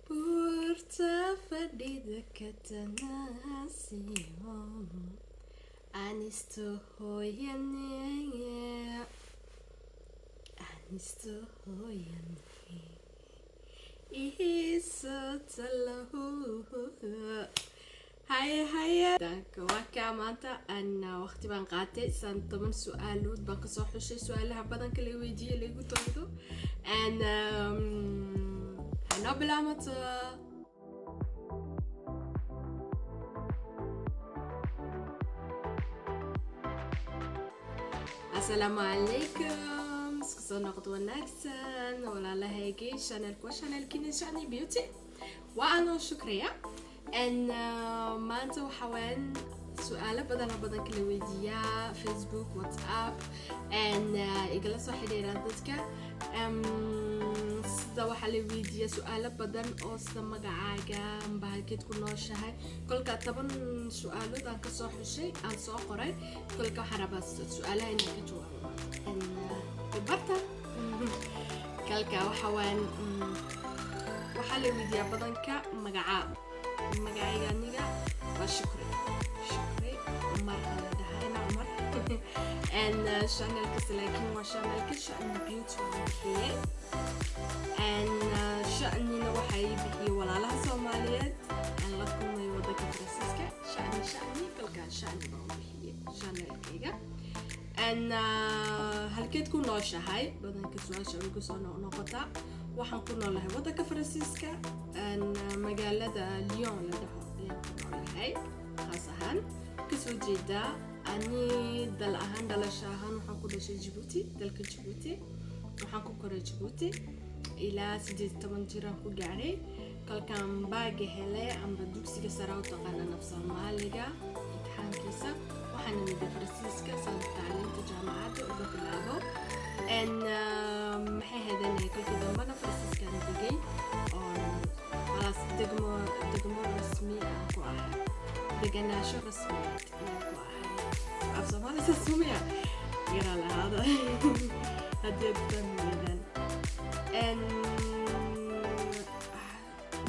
Porta fadhida ka tanasiyo anisto hooyane ihiso talahu هيا دانك واكا مانتا أنا وقتي بان قاتي سان طمن سؤالود بان كسو حشي سؤالها بدن كلي ويجي اللي قلتو أنا بلا متا السلام عليكم سكسو نقطو ناكسن ولا لهيكي شانل كيني شاني بيوتي وأنا شكريا ان maanta waxaan su'aalo badan kala weydiiyaa Facebook WhatsApp igala soo xiriiraan dadka sida waxa la weydiiyaa su'aalo badan oo sida magacaaga bahalkeed ku nooshahay kolka 10 su'aalood aan ka soo xushay aan soo qoray kolka waxaan rabaa su'aalaha inaan ka jawaabo barta kolka waxa la weydiiyaa badanka magacaaga magacayga aniga waa shukri marka la dhahay Umar and channelka laakiin waa channelka Shani Beauty waxay and Shanina waxay bixiyay walaalaha Soomaaliyeed aan la kulmay waddanka Faransiiska Shani kalka Shani baa bixiyay channelkayga and halkeed ku nooshahay badanka su'aasha ugu soo noqota waxaan ku noolahay waddanka Faransiiska magaalada Lyon la dhaho ayaan ku noolahay khaas ahaan kasoo jeeda ani dal ahaan dhalasho ahaan waxaan ku dhashay Djibouti dalka Djibouti waxaan ku koray Djibouti ilaa 18 jir aan ku gaaray kalkaan baaga helay amba dugsiga sare u taqaanaan af Soomaaliga imtixaankiisa waxaan nimid Faransiiska saan tacliinta jaamacadda uga bilaabo maxay hadanay kolkii dambana Faransiiska aan degay خلاص دقمو رسمي أكو أحد دقنا شو رسمي أكو أحد أفضل ما نسميها غير على هذا هديت تمرين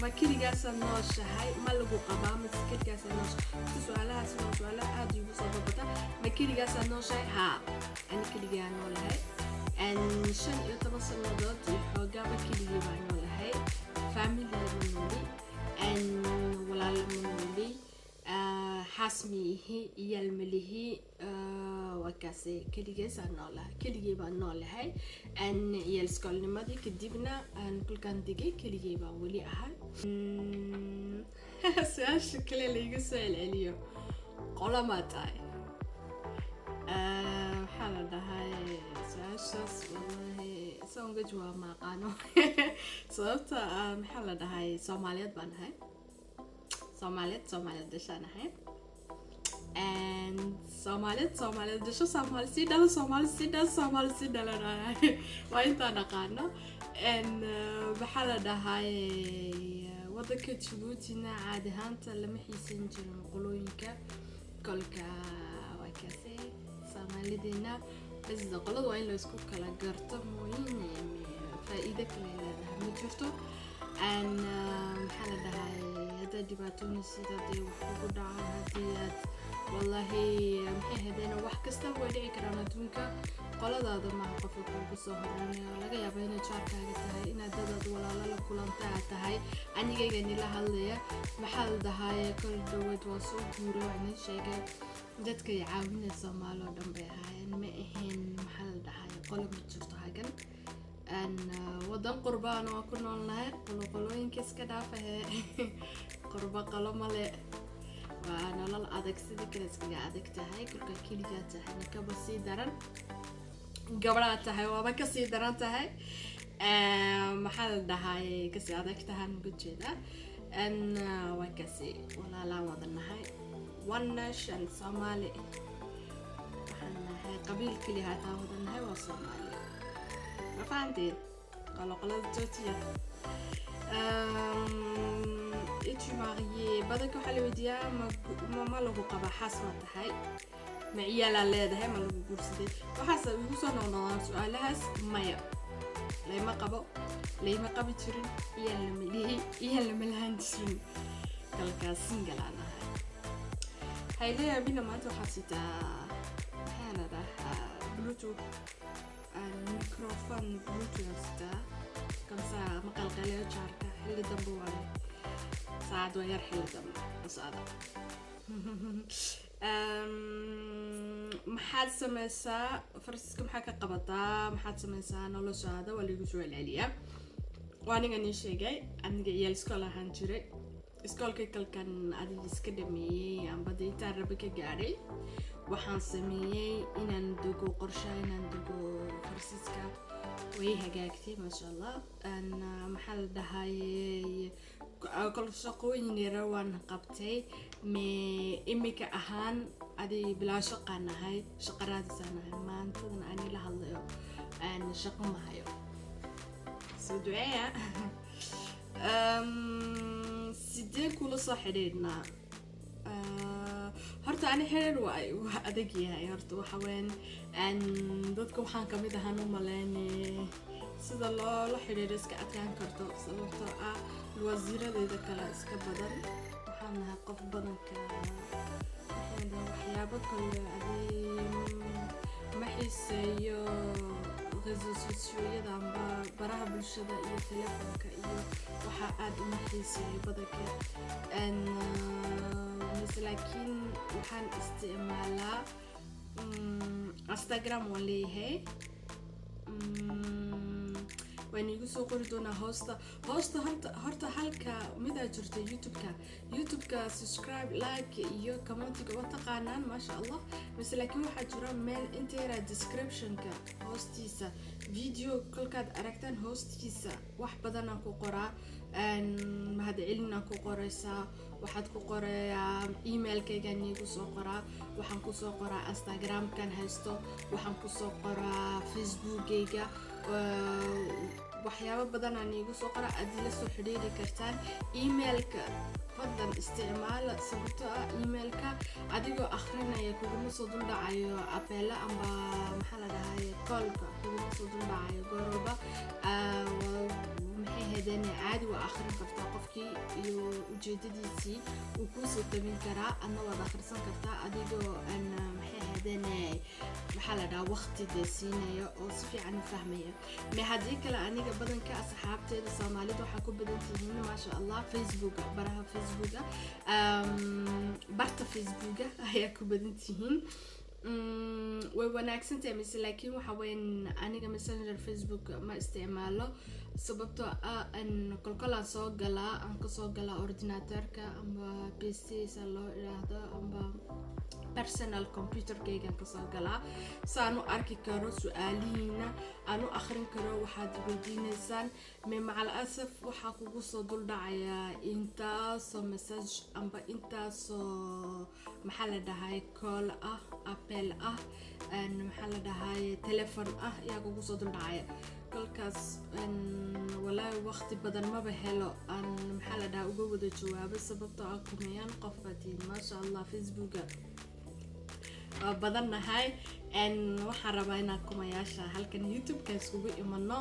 ما كل جالسة نوش هاي ما لقوا قبام بس كل جالسة نوش سؤالها عادي بصببتها ما كل جالسة نوش ها أنا كل جالسة نوش هاي شن يتبصر نضاد يحوجا ما كل جالسة نوش هاي family منولي ولا منولي حاسميه يلمليه وكاسي كليجي سنولا كليجي بنولا هاي يلسكول نمدي كديبنا كل كان دقي كليجي بولي أحد سؤال شكل اللي يسأل عليه قولا ما تاي حالا ده هاي سؤال شخص والله سوون جواب ما قانو sababta maxaa la dhahay Soomaaliyeed baan ahay Soomaaliyeed dashaan ahay Soomaaliyeed dasho Soomaali si dhalanahay waa intaan aqaano maxaa la dhahay waddanka Djibouti-na caadi ahaanta lama xiisan jirin qolooyinka kolka waa kaasay Soomaalidina bas qolada waa in la isku kala garto mooyeen فائدة كلها مجرته أن محل دهاي هذا دباتوني سيدا دي وحقود عن هديات والله محي هدينا وحكستا ودعي كرامتونك قال هذا مع قفل بصهرني لقى يا بين شاركة هاي إن دادد ولا لا كلام تاعتها أني جايني لها اللي محل دهاي كل دوت وصول جورو عن الشيء dadka yaawina Soomaaliya oo dhanbe ahaayeen ma ahayn maxal dhahay qolob jirto hagan wadan qurbaan oo ku noolnahay qolooyinka iska dhaafay qurba qalomale waa nolol adag sidii kale iska adag tahay kulka kaliya tahay ka basii daran gabadha tahay waaba ka sii daran tahay maxal dhahay ka sii adag tahay gujeeda waa ka sii walaala wadanahay one nation Somali waxaan qabiil kaliya taa wadanahay waa Soomaali ma fahanteen qolada jootiya es-tu marié badanka waxa la weydiiyaa ma lagu qaba xaas ma tahay معيالا leedahay ma lagu guursaday waxaas ugu soo noqdaan su'aalahaas maya leema qabi jirin iyo lama lahan jirin kalkaas single aan ahay hayleeya bina maanta waxaa sitaa maxaan dhahaa bluetooth microphone bluetooth sitaa kamsa maqal qaleyo jaarka xilli dambe waaye saacad waa yar xilli dambe saacada maxaad sameysaa farsiska maxaa ka qabataa maxaad sameysaa noloshaada waa lagu soo celceliyaa waa aniga nii sheegay aniga iyaal iskool ahaan jiray iskoolkay kalkan adiga iska dhameeyey amba intaan rabi ka gaadhay waxaan sameeyey inaan dogo qorshaha inaan dogo farsiska way hagaagtay maasha allah maxaa la dhahayay kol shaqooyin yara waan qabtay imika ahaan adi bilaa shaqaan ahay shaqaraadisaan ahay maantadan ani la hadlayo shaqo mahayo soo duceeya sidee kula soo xidhiidhnaa horta ani xiriir waa adag yahay horta waxa weyn dadka waxaan ka mid ahaan u maleynay sida loola xiriiro iska adkaan karto sababtoo ah wasiiradeeda kale iska badan waxaan nahay qof badanka waxyaabo kale ma xiiseeyo resourceyada amba baraha bulshada iyo telefoonka iyo waxa aad uma xiiseeyo badanka laakiin waxaan isticmaalaa Instagram waan leeyahay waan igu soo qori doonaa hoosta horta halka mid aad jirto youtube-ka subscribe like iyo commentiga waa taqaanaan maasha allah mise laakiin waxaa jira meel inta yaraa description-ka hoostiisa video kolkaad aragtaan hoostiisa wax badanaan ku qoraa mahadcelinaan ku qoraysaa waxaad ku qorayaa emailkaygaan iigu soo qoraa waxaan kusoo qoraa Instagram-kan haysto waxaan kusoo qoraa Facebook-gayga waxyaabo badan aan iigu soo qoraa aad ila soo xiriiri kartaan emailka fadlan isticmaala sababtoo ah emailka adigoo akhrinaya kuguma soo duldhacayo abeela amba maxaa la dhahaye callka kuguma soo duldhacayo goorba maxay haydeen caadi waa akhrin kartaa qofkii iyo ujeedadiisii uu kusoo tabin karaa adna waad akhrisan kartaa adigoo maxay haydeen maxaa la dhahaa waqti dee siinaya oo si fiican u fahmaya haddii kale aniga badanka asxaabteeda soomaalida waxaa ku badan tihiin maasha allah facebooka baraha facebooka barta facebooka ayaa ku badan tihiin way wanaagsan tahay mise laakiin waxa weyn aniga messenger facebook ma isticmaalo sababtoo ah kolkolaan soo galaa aan kasoo galaa ordinatorka amba pc sa loo iraahdo amba personal computer-kaygaan kasoo galaa saan u arki karo su-aalihiina aan u akhrin karo waxaad weydiinaysaan macal asaf waxaa kugu soo duldhacayaa intaasoo message amba intaasoo maxaa la dhahay call ah apel ah maxaa la dhahay telefon ah ayaa kugu soo duldhacaya kolkaas walaahi waqti badan maba helo aan maxaa la dhahaa uga wada jawaabo sababtoo ah kumayaan qof batiin maasha allah facebooka badan nahay waxaan rabaa inaan kumayaasha halkan youtube-ka iskugu imano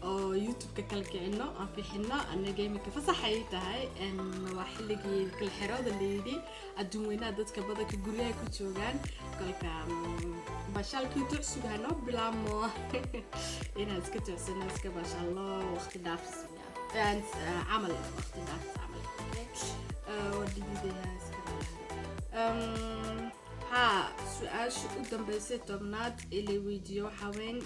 oo youtube-ka kala kicino aan fixino anaga imika fasaxay tahay waa xilligii kala xirooda layidhi adduun weynaha dadka badanka guryaha ku joogaan kolka bashaalkii tucsuga hanoo bilaamo inaan iska tucsano iska bashaalo waqti dhaafis camal waqti dhaafis camal wadhigiidayaa iska su-aasha u dambeysay tobnaad ila weydiiyo waxaa weyn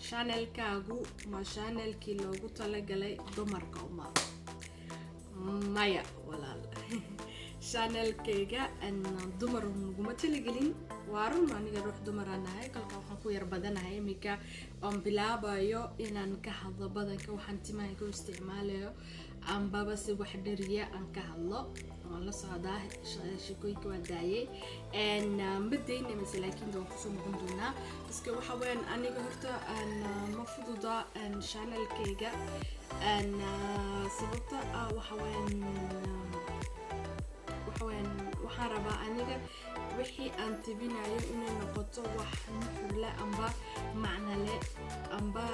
channelkaagu ma channelkii loogu talagalay dumarka uma maya walaal channelkayga dumar naguma talagelin waa run aniga ruux dumaraan nahay kolka waxaan ku yar badanahay imika oon bilaabayo inaan ka hadlo badanka waxaan timaha ku isticmaalayo ambaba si wax dhariya aan ka hadlo waan la socdaa sheekooyinka waan daayay ma dayna mise laakiin waan kusoo noqon doonaa iska waxa weyn aniga horta ma fududa channelkayga sababta waxa weyn waxaan rabaa aniga wixii aan tabinayo inay noqoto wax nuxur leh amba macno leh amba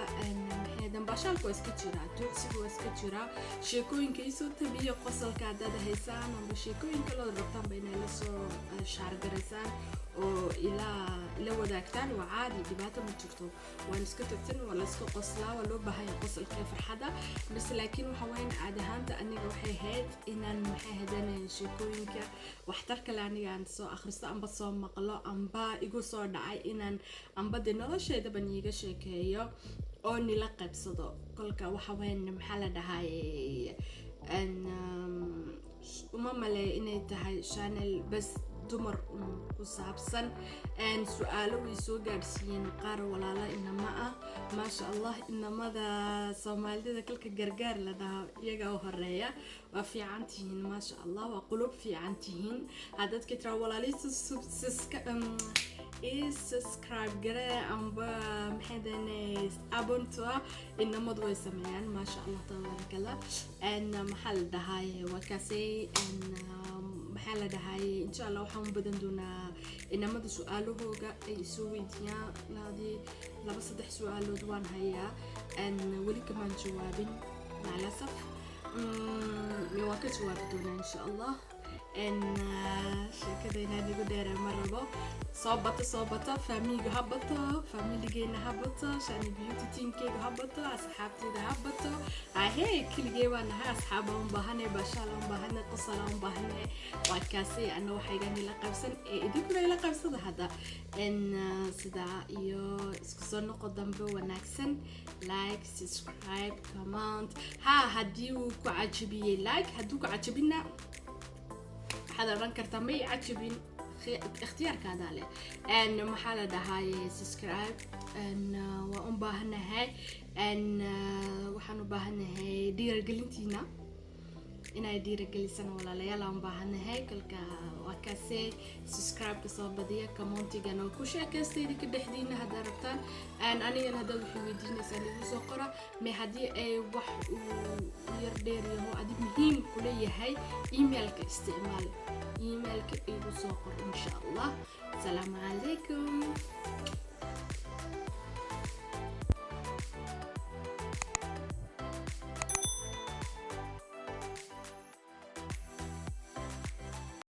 dambaashaalku waa iska jiraa tuugsigu waa iska jiraa sheekooyinka isoo tabiyo qosolka haddaad haysaan amba sheekooyinka loo rabtaanba inay la soo shaargaraysaan oo ila wadaagtaan waa caadi dhibaato ma jirto waan iska tagtan waa la iska qoslaa waa loo baahan yahay qosolka iyo farxadda bas laakiin waxa weyn caadi ahaanta aniga waxay ahayd inaan maxay hadanay sheekooyinka waxtar kale aniga aan soo akhristo amba soo maqlo amba igu soo dhacay inaan amba de nolosheedaba niiga sheekeeyo oo nila qaybsado kolka waxa weyn maxaa la dhahay uma maleeyo inay tahay channel bas dumar ku saabsan su'aalo way soo gaarsiiyeen qaar walaala inama ah maasha Allah inamada Soomaalida kalka gargaar la dhaho iyaga oo horeeya waa fiican tihiin maasha Allah waa qulub fiican tihiin hadad ka tira walaalisa subscribe gare amba maxadanay abonto inamadu way sameeyaan maasha Allah tabarakallah maxal dhahay waa kaasay maxaa la dhahay insha Allah waxaan badan doonaa inamada su'aalahooga ay soo weydiiyaan naadi 2-3 su'aalood waan hayaa weli kama jawaabin maalasaf waa ka jawaabi doonaa insha Allah sheekada inaan igu dheeray ma rabo soo bata familiga ha bato familigeena ha bato shani beauty teamkeyga ha bato asxaabteyda ha bato ahee keligee baan nahay asxaaba un baahanay baashaala un baahanay qosala un baahanay waa kaasay ana waxaygan ila qaybsan idinkuna ila qaybsada hadda sidaa iyo isku soo noqo dambe wanaagsan like subscribe comment haddii uu ku cajabiyey like hadduu ku cajabina waxaad oran kartaa may cajabin اختياركاada leh maxaa la dhahay subscribe waa u baahanahay waxaan u baahanahay dhiirigelintiina inay dhiirigelisana walaalayaal aan baahanahay kalka waa kaasay subscribe ka soo badiya commentigana ku sheekaystayda ka dhexdiina hadda rabtaan anigana hadda wixii weydiinaysaa igu soo qora ma haddii ay wax yar dheer yaho adig muhiim ku leeyahay emailka isticmaal emailka igu soo qor insha Allah. Assalamu alaikum.